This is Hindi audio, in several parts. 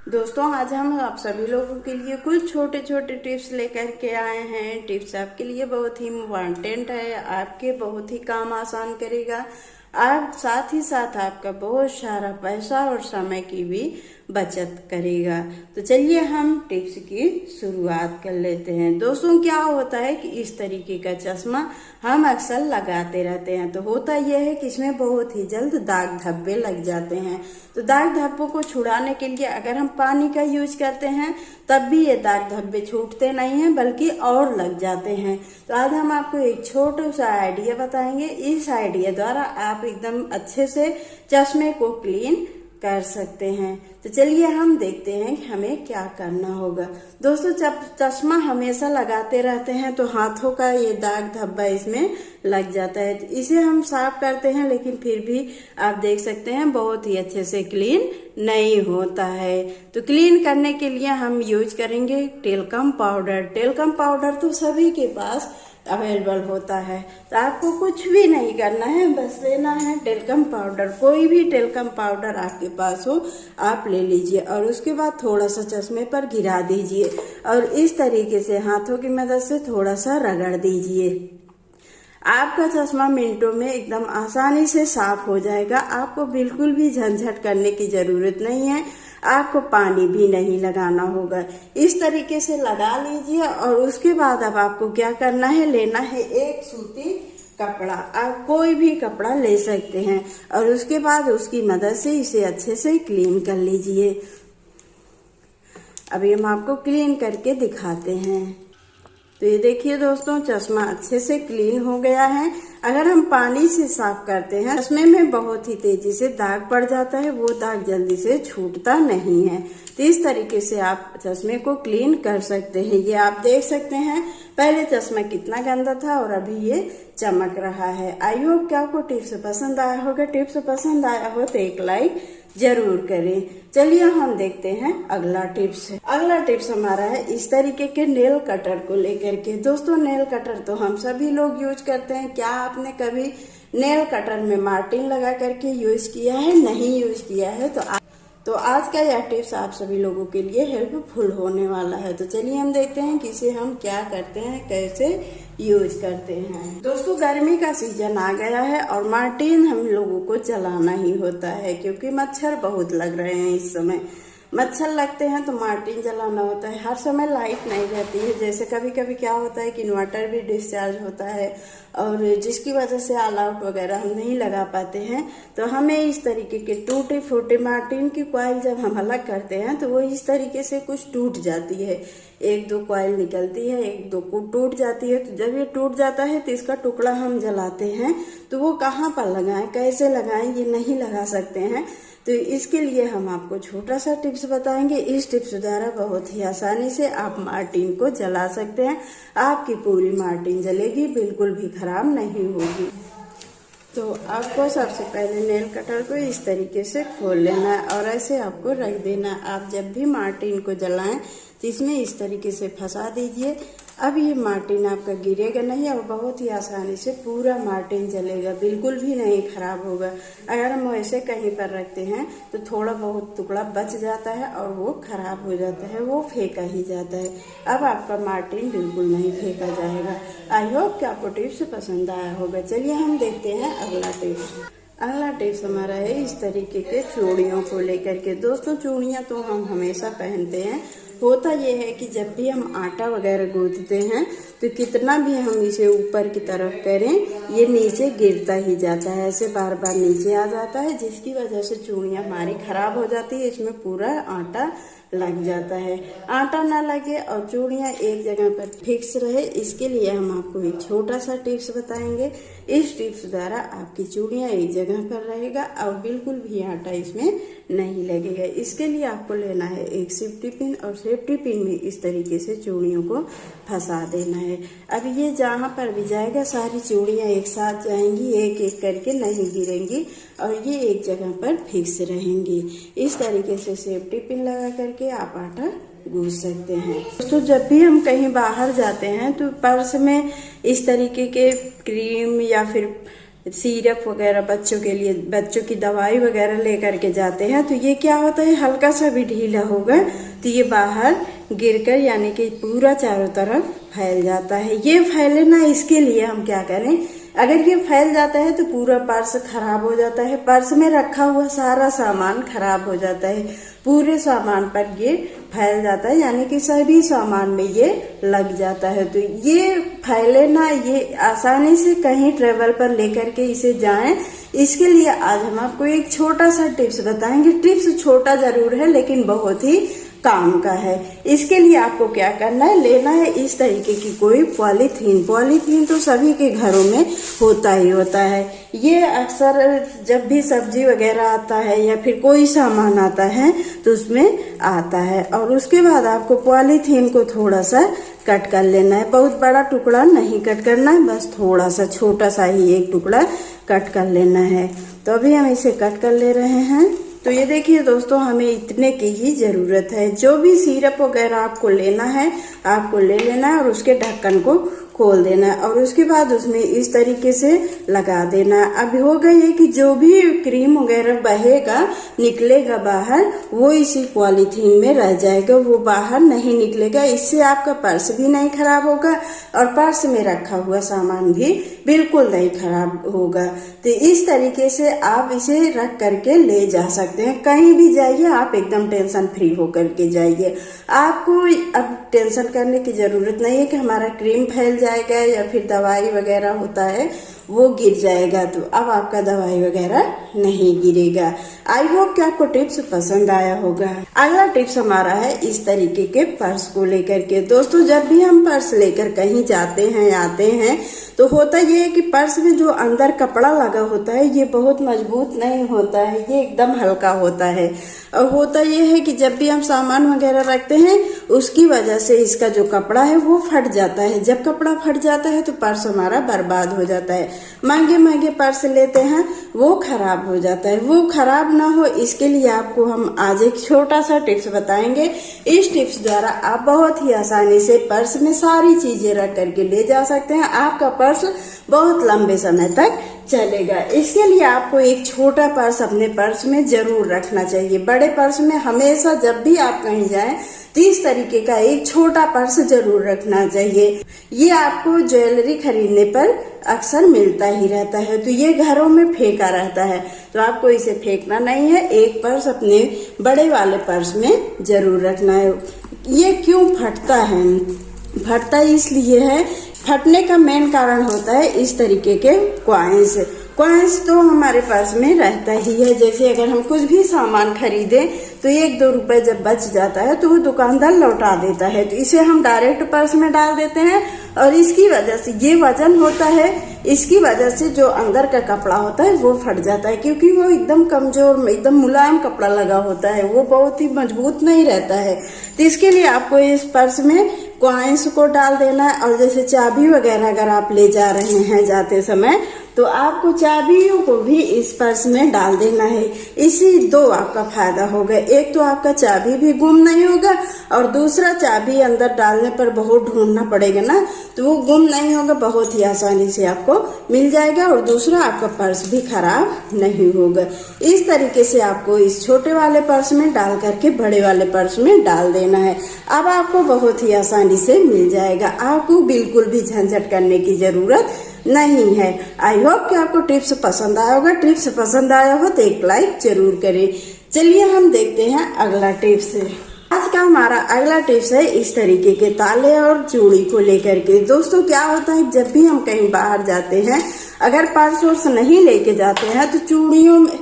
दोस्तों आज हम आप सभी लोगों के लिए कुछ छोटे छोटे टिप्स लेकर के आए हैं। टिप्स आपके लिए बहुत ही इम्पोर्टेंट है, आपके बहुत ही काम आसान करेगा। आप साथ ही साथ आपका बहुत सारा पैसा और समय की भी बचत करेगा। तो चलिए हम टिप्स की शुरुआत कर लेते हैं। दोस्तों क्या होता है कि इस तरीके का चश्मा हम अक्सर लगाते रहते हैं, तो होता यह है कि इसमें बहुत ही जल्द दाग धब्बे लग जाते हैं। तो दाग धब्बों को छुड़ाने के लिए अगर हम पानी का यूज करते हैं तब भी ये दाग धब्बे छूटते नहीं हैं बल्कि और लग जाते हैं। तो आज हम आपको एक छोटा सा आइडिया बताएंगे। इस आइडिया द्वारा आप एकदम अच्छे से चश्मे को क्लीन कर सकते हैं। तो चलिए हम देखते हैं कि हमें क्या करना होगा। दोस्तों जब चश्मा हमेशा लगाते रहते हैं तो हाथों का ये दाग धब्बा इसमें लग जाता है। तो इसे हम साफ करते हैं लेकिन फिर भी आप देख सकते हैं बहुत ही अच्छे से क्लीन नहीं होता है। तो क्लीन करने के लिए हम यूज करेंगे टेल्कम पाउडर। टेल्कम पाउडर तो सभी के पास अवेलेबल होता है। तो आपको कुछ भी नहीं करना है, बस लेना है टेल्कम पाउडर। कोई भी टेल्कम पाउडर आपके पास हो आप ले लीजिए और उसके बाद थोड़ा सा चश्मे पर गिरा दीजिए और इस तरीके से हाथों की मदद से थोड़ा सा रगड़ दीजिए। आपका चश्मा मिनटों में एकदम आसानी से साफ हो जाएगा। आपको बिल्कुल भी झंझट करने की जरूरत नहीं है, आपको पानी भी नहीं लगाना होगा। इस तरीके से लगा लीजिए और उसके बाद अब आपको क्या करना है, लेना है एक सूती कपड़ा। आप कोई भी कपड़ा ले सकते हैं और उसके बाद उसकी मदद से इसे अच्छे से क्लीन कर लीजिए। अभी हम आपको क्लीन करके दिखाते हैं। तो ये देखिए दोस्तों चश्मा अच्छे से क्लीन हो गया है। अगर हम पानी से साफ करते हैं चश्मे में बहुत ही तेजी से दाग पड़ जाता है, वो दाग जल्दी से छूटता नहीं है। तो इस तरीके से आप चश्मे को क्लीन कर सकते हैं। ये आप देख सकते हैं पहले चश्मा कितना गंदा था और अभी ये चमक रहा है। आई होप कि आपको टिप्स पसंद आया होगा। टिप्स पसंद आया हो तो एक लाइक जरूर करें। चलिए हम देखते हैं अगला टिप्स। अगला टिप्स हमारा है इस तरीके के नेल कटर को लेकर के। दोस्तों नेल कटर तो हम सभी लोग यूज करते हैं। क्या आपने कभी नेल कटर में मार्टिन लगा करके यूज किया है? नहीं यूज किया है तो आज का यह टिप्स आप सभी लोगों के लिए हेल्पफुल होने वाला है। तो चलिए हम देखते हैं कि इसे हम क्या करते हैं, कैसे यूज करते हैं। दोस्तों गर्मी का सीजन आ गया है और मार्टिन हम लोगों को जलाना ही होता है क्योंकि मच्छर बहुत लग रहे हैं। इस समय मच्छर लगते हैं तो मार्टिन जलाना होता है। हर समय लाइट नहीं रहती है, जैसे कभी कभी क्या होता है कि इन्वर्टर भी डिस्चार्ज होता है और जिसकी वजह से ऑल आउट वगैरह हम नहीं लगा पाते हैं। तो हमें इस तरीके के टूटे फूटे मार्टिन की कॉइल जब हम अलग करते हैं तो वो इस तरीके से कुछ टूट जाती है। एक दो कॉइल निकलती है, एक दो को टूट जाती है। तो जब ये टूट जाता है तो इसका टुकड़ा हम जलाते हैं तो वो कहाँ पर लगाएं, कैसे लगाएं, ये नहीं लगा सकते हैं। तो इसके लिए हम आपको छोटा सा टिप्स बताएंगे। इस टिप्स द्वारा बहुत ही आसानी से आप मार्टिन को जला सकते हैं। आपकी पूरी मार्टिन जलेगी, बिल्कुल भी खराब नहीं होगी। तो आपको सबसे पहले नेल कटर को इस तरीके से खोल लेना है और ऐसे आपको रख देना है। आप जब भी मार्टिन को जलाएं तो इसमें इस तरीके से फंसा दीजिए। अब ये मार्टिन आपका गिरेगा नहीं और बहुत ही आसानी से पूरा मार्टिन जलेगा, बिल्कुल भी नहीं खराब होगा। अगर हम ऐसे कहीं पर रखते हैं तो थोड़ा बहुत टुकड़ा बच जाता है और वो खराब हो जाता है, वो फेंका ही जाता है। अब आपका मार्टिन बिल्कुल नहीं फेंका जाएगा। आई होप कि आपको टिप्स पसंद आया होगा। चलिए हम देखते हैं अगला टिप्स। अगला टिप्स हमारा है इस तरीके के चूड़ियों को लेकर के। दोस्तों चूड़ियाँ तो हम हमेशा पहनते हैं। होता यह है कि जब भी हम आटा वगैरह गूंथते हैं तो कितना भी हम इसे ऊपर की तरफ करें ये नीचे गिरता ही जाता है, ऐसे बार बार नीचे आ जाता है, जिसकी वजह से चूड़ियाँ हमारी खराब हो जाती है। इसमें पूरा आटा लग जाता है। आटा ना लगे और चूड़ियाँ एक जगह पर फिक्स रहे, इसके लिए हम आपको एक छोटा सा टिप्स बताएंगे। इस टिप्स द्वारा आपकी चूड़ियाँ एक जगह पर रहेगा और बिल्कुल भी आटा इसमें नहीं लगेगा। इसके लिए आपको लेना है एक सेफ्टी पिन और सेफ्टी पिन में इस तरीके से चूड़ियों को फंसा देना है। अब ये जहाँ पर भी जाएगा सारी चूड़ियाँ एक साथ जाएंगी, एक एक करके नहीं गिरेंगी और ये एक जगह पर फिक्स रहेंगी। इस तरीके से सेफ्टी पिन लगा करके आप आटा गूंथ सकते हैं। दोस्तों जब भी हम कहीं बाहर जाते हैं तो पर्स में इस तरीके के क्रीम या फिर सिरप वगैरह बच्चों के लिए, बच्चों की दवाई वगैरह लेकर के जाते हैं, तो ये क्या होता है, हल्का सा भी ढीला होगा तो ये बाहर गिरकर यानी कि पूरा चारों तरफ फैल जाता है। ये फैले ना, इसके लिए हम क्या करें, अगर ये फैल जाता है तो पूरा पर्स खराब हो जाता है, पर्स में रखा हुआ सारा सामान खराब हो जाता है, पूरे सामान पर ये फैल जाता है, यानी कि सभी सामान में ये लग जाता है। तो ये फैले ना, ये आसानी से कहीं ट्रेवल पर लेकर के इसे जाएं, इसके लिए आज हम आपको एक छोटा सा टिप्स बताएंगे। टिप्स छोटा जरूर है लेकिन बहुत ही काम का है। इसके लिए आपको क्या करना है, लेना है इस तरीके की कोई पॉलीथीन। पॉलीथीन तो सभी के घरों में होता ही होता है। ये अक्सर जब भी सब्जी वगैरह आता है या फिर कोई सामान आता है तो उसमें आता है। और उसके बाद आपको पॉलीथीन को थोड़ा सा कट कर लेना है, बहुत बड़ा टुकड़ा नहीं कट करना है, बस थोड़ा सा छोटा सा ही एक टुकड़ा कट कर लेना है। तो अभी हम इसे कट कर ले रहे हैं। तो ये देखिए दोस्तों, हमें इतने की ही जरूरत है। जो भी सिरप वगैरह आपको लेना है आपको ले लेना है और उसके ढक्कन को खोल देना है और उसके बाद उसमें इस तरीके से लगा देना है। अब होगा ये कि जो भी क्रीम वगैरह बहेगा निकलेगा बाहर, वो इसी पॉलीथीन में रह जाएगा, वो बाहर नहीं निकलेगा। इससे आपका पर्स भी नहीं खराब होगा और पर्स में रखा हुआ सामान भी बिल्कुल नहीं खराब होगा। तो इस तरीके से आप इसे रख करके ले जा सकते हैं। कहीं भी जाइए आप एकदम टेंशन फ्री होकर के जाइए। आपको अब टेंशन करने की जरूरत नहीं है कि हमारा क्रीम फैल जाएगा या फिर दवाई वगैरह होता है वो गिर जाएगा। तो अब आपका दवाई वगैरह नहीं गिरेगा। आई होप कि आपको टिप्स पसंद आया होगा। अगला टिप्स हमारा है इस तरीके के पर्स को लेकर के। दोस्तों, जब भी हम पर्स लेकर कहीं जाते हैं आते हैं तो होता ये है कि पर्स में जो अंदर कपड़ा लगा होता है ये बहुत मजबूत नहीं होता है, ये एकदम हल्का होता है। और होता ये है कि जब भी हम सामान वगैरह रखते हैं उसकी वजह से इसका जो कपड़ा है वो फट जाता है। जब कपड़ा फट जाता है तो पर्स हमारा बर्बाद हो जाता है। महंगे महंगे पर्स लेते हैं वो खराब हो जाता है। वो खराब ना हो इसके लिए आपको हम आज एक छोटा सा टिप्स बताएंगे। इस टिप्स द्वारा आप बहुत ही आसानी से पर्स में सारी चीजें रख करके ले जा सकते हैं। आपका पर्स बहुत लंबे समय तक चलेगा। इसके लिए आपको एक छोटा पर्स अपने पर्स में जरूर रखना चाहिए। बड़े पर्स में हमेशा जब भी आप कहीं जाएं तो इस तरीके का एक छोटा पर्स जरूर रखना चाहिए। ये आपको ज्वेलरी खरीदने पर अक्सर मिलता ही रहता है, तो ये घरों में फेंका रहता है, तो आपको इसे फेंकना नहीं है। एक पर्स अपने बड़े वाले पर्स में जरूर रखना है। ये क्यों फटता है? फटता इसलिए है, फटने का मेन कारण होता है इस तरीके के कॉइन्स। कॉइन्स तो हमारे पास में रहता ही है। जैसे अगर हम कुछ भी सामान खरीदे तो 1-2 रुपए जब बच जाता है तो वो दुकानदार लौटा देता है, तो इसे हम डायरेक्ट पर्स में डाल देते हैं और इसकी वजह से ये वजन होता है, इसकी वजह से जो अंदर का कपड़ा होता है वो फट जाता है, क्योंकि वो एकदम कमजोर एकदम मुलायम कपड़ा लगा होता है, वो बहुत ही मजबूत नहीं रहता है। तो इसके लिए आपको इस पर्स में कॉइन्स को डाल देना है। और जैसे चाबी वगैरह अगर आप ले जा रहे हैं जाते समय तो आपको चाबियों को भी इस पर्स में डाल देना है। इसी 2 आपका फायदा होगा। एक तो आपका चाबी भी गुम नहीं होगा और दूसरा चाबी अंदर डालने पर बहुत ढूंढना पड़ेगा ना, तो वो गुम नहीं होगा, बहुत ही आसानी से आपको मिल जाएगा। और दूसरा आपका पर्स भी खराब नहीं होगा। इस तरीके से आपको इस छोटे वाले पर्स में डाल करके बड़े वाले पर्स में डाल देना है। अब आपको बहुत ही आसानी से मिल जाएगा। आपको बिल्कुल भी झंझट करने की जरूरत नहीं है। आई होप कि आपको टिप्स पसंद आया होगा। टिप्स पसंद आया हो तो एक लाइक जरूर करें। चलिए हम देखते हैं अगला टिप्स। आज का हमारा अगला टिप्स है इस तरीके के ताले और चूड़ी को लेकर के। दोस्तों, क्या होता है जब भी हम कहीं बाहर जाते हैं अगर पर्स नहीं लेके जाते हैं तो चूड़ियों में,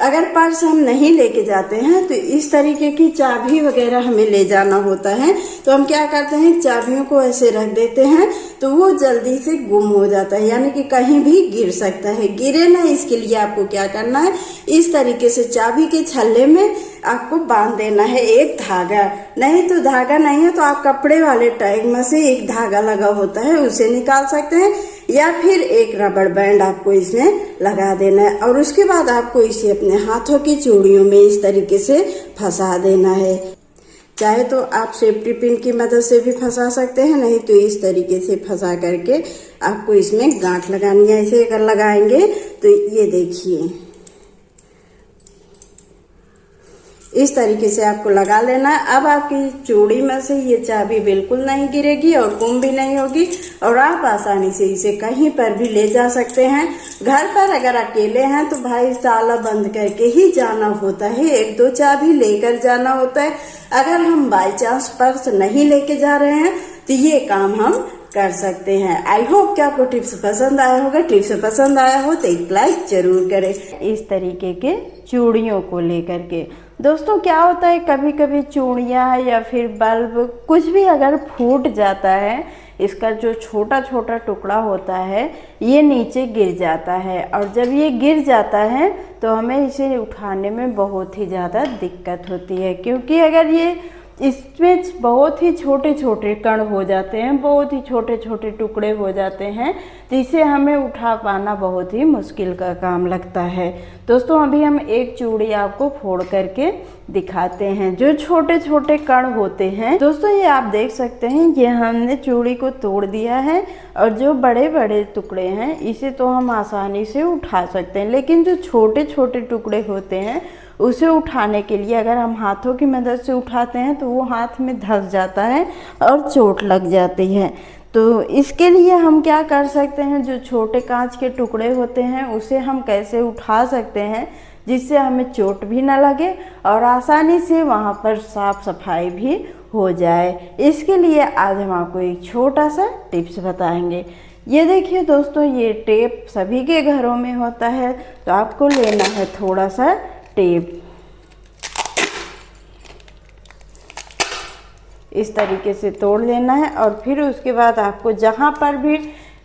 अगर पर्स हम नहीं लेके जाते हैं तो इस तरीके की चाबी वगैरह हमें ले जाना होता है, तो हम क्या करते हैं चाबियों को ऐसे रख देते हैं तो वो जल्दी से गुम हो जाता है, यानी कि कहीं भी गिर सकता है। गिरे ना इसके लिए आपको क्या करना है, इस तरीके से चाबी के छल्ले में आपको बांध देना है एक धागा। नहीं तो धागा नहीं है तो आप कपड़े वाले टैग में से एक धागा लगा होता है उसे निकाल सकते हैं, या फिर एक रबड़ बैंड आपको इसमें लगा देना है। और उसके बाद आपको इसे अपने हाथों की चूड़ियों में इस तरीके से फंसा देना है। चाहे तो आप सेफ्टी पिन की मदद से भी फंसा सकते हैं, नहीं तो इस तरीके से फंसा करके आपको इसमें गांठ लगानी है। ऐसे अगर लगाएंगे तो ये देखिए इस तरीके से आपको लगा लेना है। अब आपकी चूड़ी में से ये चाबी बिल्कुल नहीं गिरेगी और गुम भी नहीं होगी और आप आसानी से इसे कहीं पर भी ले जा सकते हैं। घर पर अगर अकेले हैं तो भाई ताला बंद करके ही जाना होता है, 1-2 चाबी लेकर जाना होता है। अगर हम बाई चांस पर्स नहीं लेके जा रहे हैं तो ये काम हम कर सकते हैं। आई होप कि आपको टिप्स पसंद आया होगा। टिप्स पसंद आया हो तो एक लाइक जरूर करें। इस तरीके के चूड़ियों को लेकर के दोस्तों क्या होता है, कभी कभी चूड़ियाँ या फिर बल्ब कुछ भी अगर फूट जाता है, इसका जो छोटा छोटा टुकड़ा होता है ये नीचे गिर जाता है और जब ये गिर जाता है तो हमें इसे उठाने में बहुत ही ज़्यादा दिक्कत होती है, क्योंकि अगर ये इसमें बहुत ही छोटे छोटे कण हो जाते हैं, बहुत ही छोटे छोटे टुकड़े हो जाते हैं, तो इसे हमें उठा पाना बहुत ही मुश्किल का काम लगता है। दोस्तों अभी हम एक चूड़ी आपको फोड़ करके दिखाते हैं। जो छोटे छोटे कण होते हैं दोस्तों ये आप देख सकते हैं, ये हमने चूड़ी को तोड़ दिया है और जो बड़े बड़े टुकड़े हैं इसे तो हम आसानी से उठा सकते हैं, लेकिन जो छोटे छोटे टुकड़े होते हैं उसे उठाने के लिए अगर हम हाथों की मदद से उठाते हैं तो वो हाथ में धंस जाता है और चोट लग जाती है। तो इसके लिए हम क्या कर सकते हैं, जो छोटे कांच के टुकड़े होते हैं उसे हम कैसे उठा सकते हैं जिससे हमें चोट भी ना लगे और आसानी से वहाँ पर साफ सफाई भी हो जाए। इसके लिए आज हम आपको एक छोटा सा टिप्स बताएंगे। ये देखिए दोस्तों, ये टेप सभी के घरों में होता है, तो आपको लेना है थोड़ा सा टेप। इस तरीके से तोड़ लेना है और फिर उसके बाद आपको जहाँ पर भी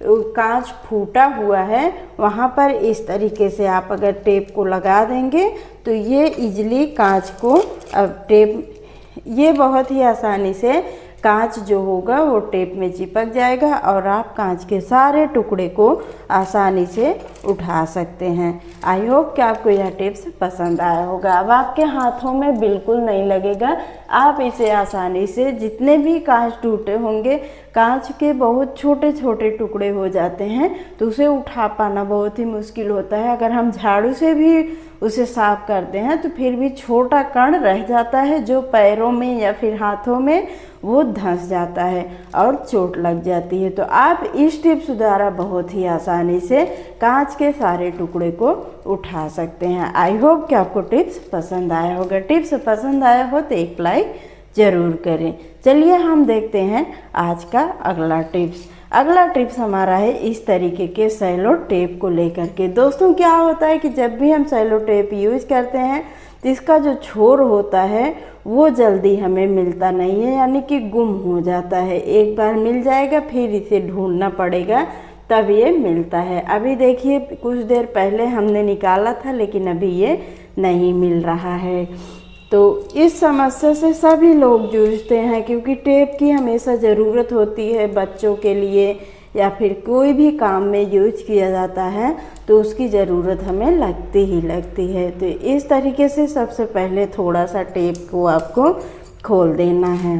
कांच फूटा हुआ है वहाँ पर इस तरीके से आप अगर टेप को लगा देंगे तो ये इजीली कांच को अब टेप ये बहुत ही आसानी से कांच जो होगा वो टेप में चिपक जाएगा और आप कांच के सारे टुकड़े को आसानी से उठा सकते हैं। आई होप कि आपको यह टिप्स पसंद आया होगा। अब आपके हाथों में बिल्कुल नहीं लगेगा, आप इसे आसानी से जितने भी कांच टूटे होंगे, कांच के बहुत छोटे छोटे टुकड़े हो जाते हैं तो उसे उठा पाना बहुत ही मुश्किल होता है। अगर हम झाड़ू से भी उसे साफ करते हैं तो फिर भी छोटा कण रह जाता है जो पैरों में या फिर हाथों में वो धंस जाता है और चोट लग जाती है। तो आप इस टिप्स द्वारा बहुत ही आसानी से कांच के सारे टुकड़े को उठा सकते हैं। आई होप कि आपको टिप्स पसंद आया होगा। टिप्स पसंद आया हो तो एक लाइक जरूर करें। चलिए हम देखते हैं आज का अगला टिप्स। अगला टिप्स हमारा है इस तरीके के सेलो टेप को लेकर के। दोस्तों क्या होता है कि जब भी हम सेलो टेप यूज करते हैं तो इसका जो छोर होता है वो जल्दी हमें मिलता नहीं है, यानी कि गुम हो जाता है। एक बार मिल जाएगा फिर इसे ढूंढना पड़ेगा तब ये मिलता है। अभी देखिए कुछ देर पहले हमने निकाला था लेकिन अभी ये नहीं मिल रहा है। तो इस समस्या से सभी लोग जूझते हैं क्योंकि टेप की हमेशा ज़रूरत होती है बच्चों के लिए या फिर कोई भी काम में यूज किया जाता है तो उसकी ज़रूरत हमें लगती ही लगती है। तो इस तरीके से सबसे पहले थोड़ा सा टेप को आपको खोल देना है।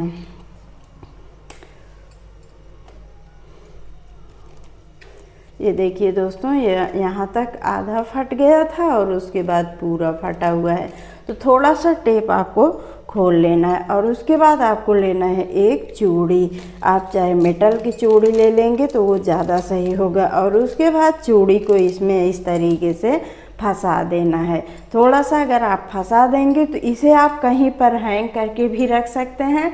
ये देखिए दोस्तों, ये यहाँ तक आधा फट गया था और उसके बाद पूरा फटा हुआ है। तो थोड़ा सा टेप आपको खोल लेना है और उसके बाद आपको लेना है एक चूड़ी। आप चाहे मेटल की चूड़ी ले लेंगे तो वो ज़्यादा सही होगा और उसके बाद चूड़ी को इसमें इस तरीके से फंसा देना है। थोड़ा सा अगर आप फंसा देंगे तो इसे आप कहीं पर हैंग करके भी रख सकते हैं।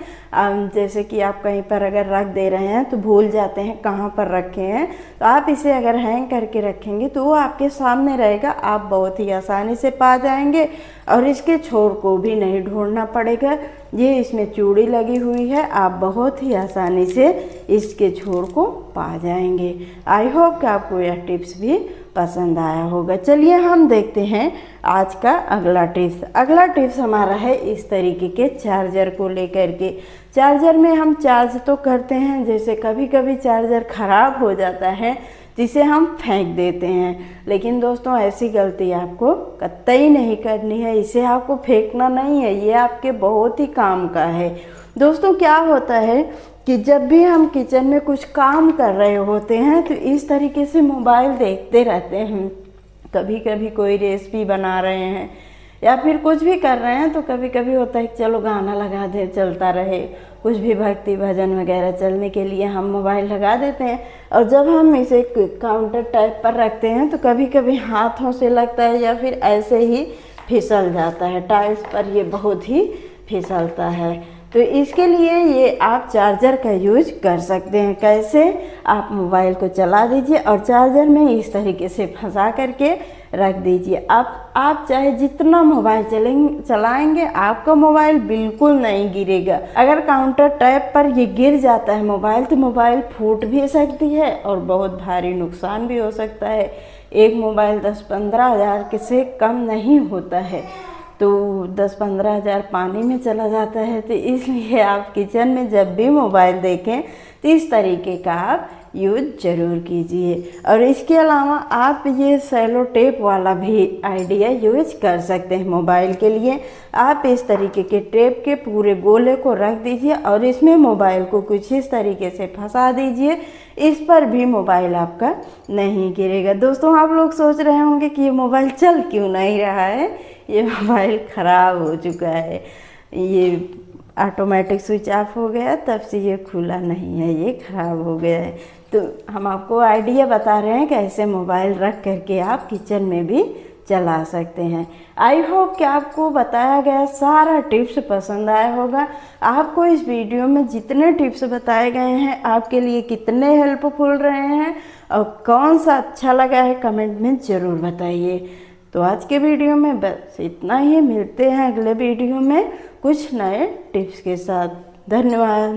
जैसे कि आप कहीं पर अगर रख दे रहे हैं तो भूल जाते हैं कहाँ पर रखे हैं, तो आप इसे अगर हैंग करके रखेंगे तो वो आपके सामने रहेगा, आप बहुत ही आसानी से पा जाएंगे और इसके छोर को भी नहीं ढूंढना पड़ेगा। ये इसमें चूड़ी लगी हुई है, आप बहुत ही आसानी से इसके छोर को पा जाएंगे। आई होप कि आपको यह टिप्स भी पसंद आया होगा। चलिए हम देखते हैं आज का अगला टिप्स। अगला टिप्स हमारा है इस तरीके के चार्जर को लेकर के। चार्जर में हम चार्ज तो करते हैं, जैसे कभी कभी चार्जर ख़राब हो जाता है जिसे हम फेंक देते हैं। लेकिन दोस्तों ऐसी गलती आपको कतई नहीं करनी है, इसे आपको फेंकना नहीं है, ये आपके बहुत ही काम का है। दोस्तों क्या होता है कि जब भी हम किचन में कुछ काम कर रहे होते हैं तो इस तरीके से मोबाइल देखते रहते हैं। कभी कभी कोई रेसिपी बना रहे हैं या फिर कुछ भी कर रहे हैं तो कभी कभी होता है कि चलो गाना लगा दे, चलता रहे, कुछ भी भक्ति भजन वगैरह चलने के लिए हम मोबाइल लगा देते हैं। और जब हम इसे काउंटर टाइप पर रखते हैं तो कभी कभी हाथों से लगता है या फिर ऐसे ही फिसल जाता है, टाइल्स पर ये बहुत ही फिसलता है। तो इसके लिए ये आप चार्जर का यूज कर सकते हैं। कैसे? आप मोबाइल को चला दीजिए और चार्जर में इस तरीके से फंसा करके रख दीजिए। आप चाहे जितना मोबाइल चलाएंगे आपका मोबाइल बिल्कुल नहीं गिरेगा। अगर काउंटर टैप पर ये गिर जाता है मोबाइल तो मोबाइल फूट भी सकती है और बहुत भारी नुकसान भी हो सकता है। एक मोबाइल 10-15 हज़ार से कम नहीं होता है, तो 10-15 हज़ार पानी में चला जाता है। तो इसलिए आप किचन में जब भी मोबाइल देखें तो इस तरीके का आप यूज ज़रूर कीजिए। और इसके अलावा आप ये सेलो टेप वाला भी आइडिया यूज कर सकते हैं मोबाइल के लिए। आप इस तरीके के टेप के पूरे गोले को रख दीजिए और इसमें मोबाइल को कुछ इस तरीके से फंसा दीजिए, इस पर भी मोबाइल आपका नहीं गिरेगा। दोस्तों आप लोग सोच रहे होंगे कि ये मोबाइल चल क्यों नहीं रहा है, ये मोबाइल ख़राब हो चुका है, ये ऑटोमेटिक स्विच ऑफ हो गया तब से ये खुला नहीं है, ये ख़राब हो गया है। तो हम आपको आइडिया बता रहे हैं कि ऐसे मोबाइल रख करके आप किचन में भी चला सकते हैं। आई होप कि आपको बताया गया सारा टिप्स पसंद आया होगा। आपको इस वीडियो में जितने टिप्स बताए गए हैं आपके लिए कितने हेल्पफुल रहे हैं और कौन सा अच्छा लगा है कमेंट में ज़रूर बताइए। तो आज के वीडियो में बस इतना ही, मिलते हैं अगले वीडियो में कुछ नए टिप्स के साथ। धन्यवाद।